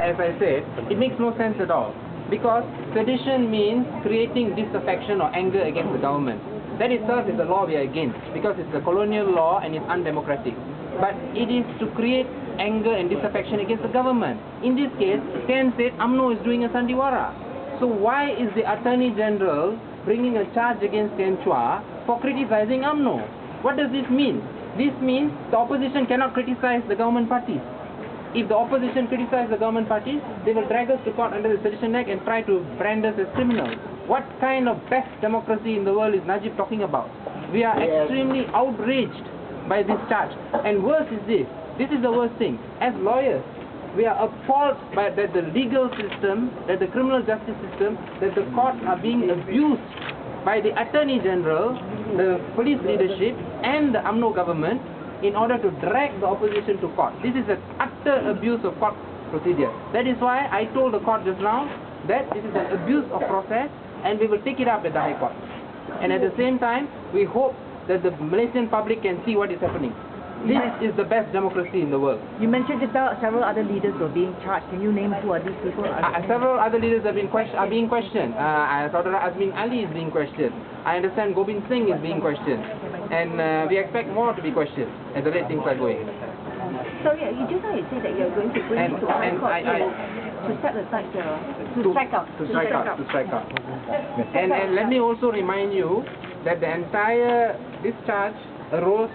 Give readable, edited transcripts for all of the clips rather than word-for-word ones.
As I said, it makes no sense at all, because sedition means creating disaffection or anger against the government. That itself is the law we are against, because it's a colonial law and it's undemocratic. But it is to create anger and disaffection against the government. In this case, Tian said UMNO is doing a sandiwara. So why is the Attorney General bringing a charge against Tian Chua for criticizing UMNO? What does this mean? This means the opposition cannot criticize the government parties. If the opposition criticize the government parties, they will drag us to court under the Sedition Act and try to brand us as criminals. What kind of best democracy in the world is Najib talking about? We are extremely outraged by this charge. And worse is this. This is the worst thing. As lawyers, we are appalled by that the legal system, that the criminal justice system, that the courts are being abused by the Attorney General, the police leadership, and the UMNO government in order to drag the opposition to court. This is an utter abuse of court procedure. That is why I told the court just now that this is an abuse of process, and we will take it up at the High Court. And at the same time, we hope that the Malaysian public can see what is happening. This is the best democracy in the world. You mentioned just now several other leaders were being charged. Can you name who are these people? Several other leaders are being questioned. Saudara Azmin Ali is being questioned. I understand Gobind Singh is being questioned. And we expect more to be questioned as the way things are going. So yeah, you just now you say that you're going to bring it to High Court to set aside to strike out. To strike out. And let me also remind you that the entire discharge arose.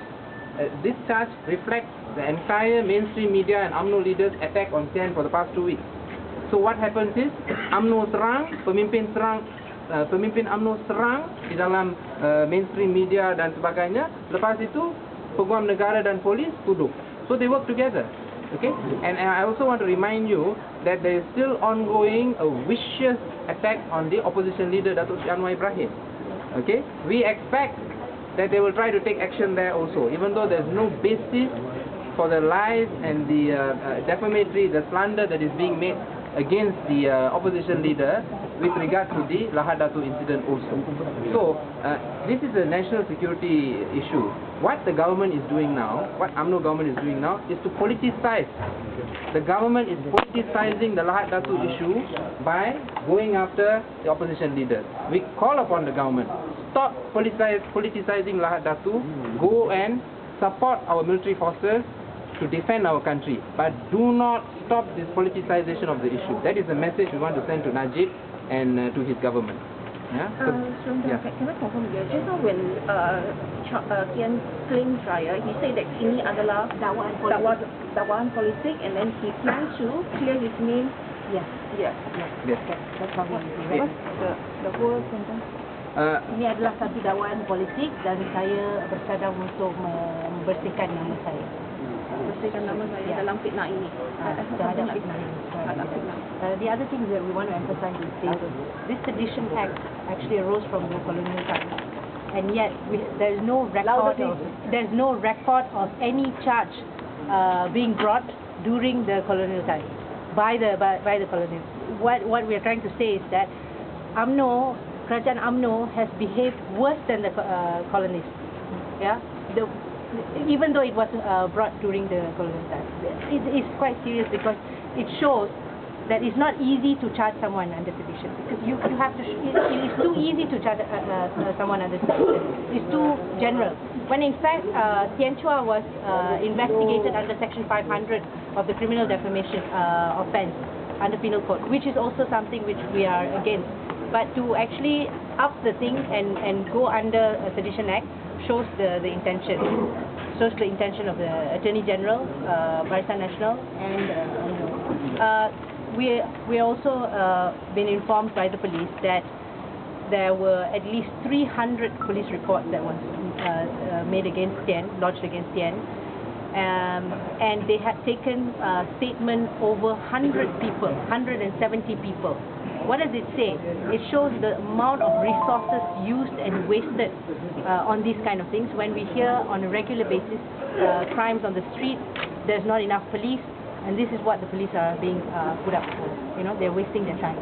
This charge reflects the entire mainstream media and UMNO leaders' attack on Tian for the past 2 weeks. So what happens is, UMNO serang, pemimpin UMNO serang di dalam mainstream media dan sebagainya. Lepas itu, peguam negara dan polis tuduh. So they work together. Okay? And I also want to remind you that there is still ongoing a vicious attack on the opposition leader, Datuk Sri Anwar Ibrahim. Okay? We expect that they will try to take action there also, even though there's no basis for the lies and the defamatory, the slander that is being made against the opposition leader with regard to the Lahad Datu incident also. So, this is a national security issue. What the government is doing now, what UMNO government is doing now, is to politicize. The government is politicizing the Lahad Datu issue by going after the opposition leaders. We call upon the government, stop politicizing Lahad Datu, go and support our military forces to defend our country, but do not stop this politicization of the issue. That is the message we want to send to Najib and to his government. Yeah? Can I confirm here? Just now when Tian claimed trial, he said that ini adalah dakwaan politik, and then he planned to clear his name. Yes. That's how he said. The whole sentence. Ini adalah satu dakwaan politik dan saya bersadar untuk membersihkan nama saya. Bersihkan nama saya dalam fitnah ini. Terhadap fitnah ini. The other thing that we want to emphasize is this Sedition Act actually arose from the colonial times, and yet there's no record of any charge being brought during the colonial times by the colonial. What we are trying to say is that Kerajaan UMNO has behaved worse than the colonists. Yeah, even though it was brought during the colonial times, it's quite serious because it shows that it's not easy to charge someone under sedition, because you have to. It is too easy to charge someone under sedition. It's too general. When in fact Tian Chua was investigated under Section 500 of the criminal defamation offence under Penal Code, which is also something which we are against. But to actually up the thing and go under a Sedition Act shows the intention. Shows the intention of the Attorney General, Barisan Nasional, and we also been informed by the police that there were at least 300 police reports that was made against Tian, lodged against Tian, and they had taken statement over 100 people, 170 people. What does it say? It shows the amount of resources used and wasted on these kind of things. When we hear on a regular basis crimes on the street, there's not enough police, and this is what the police are being put up for. You know, they're wasting their time.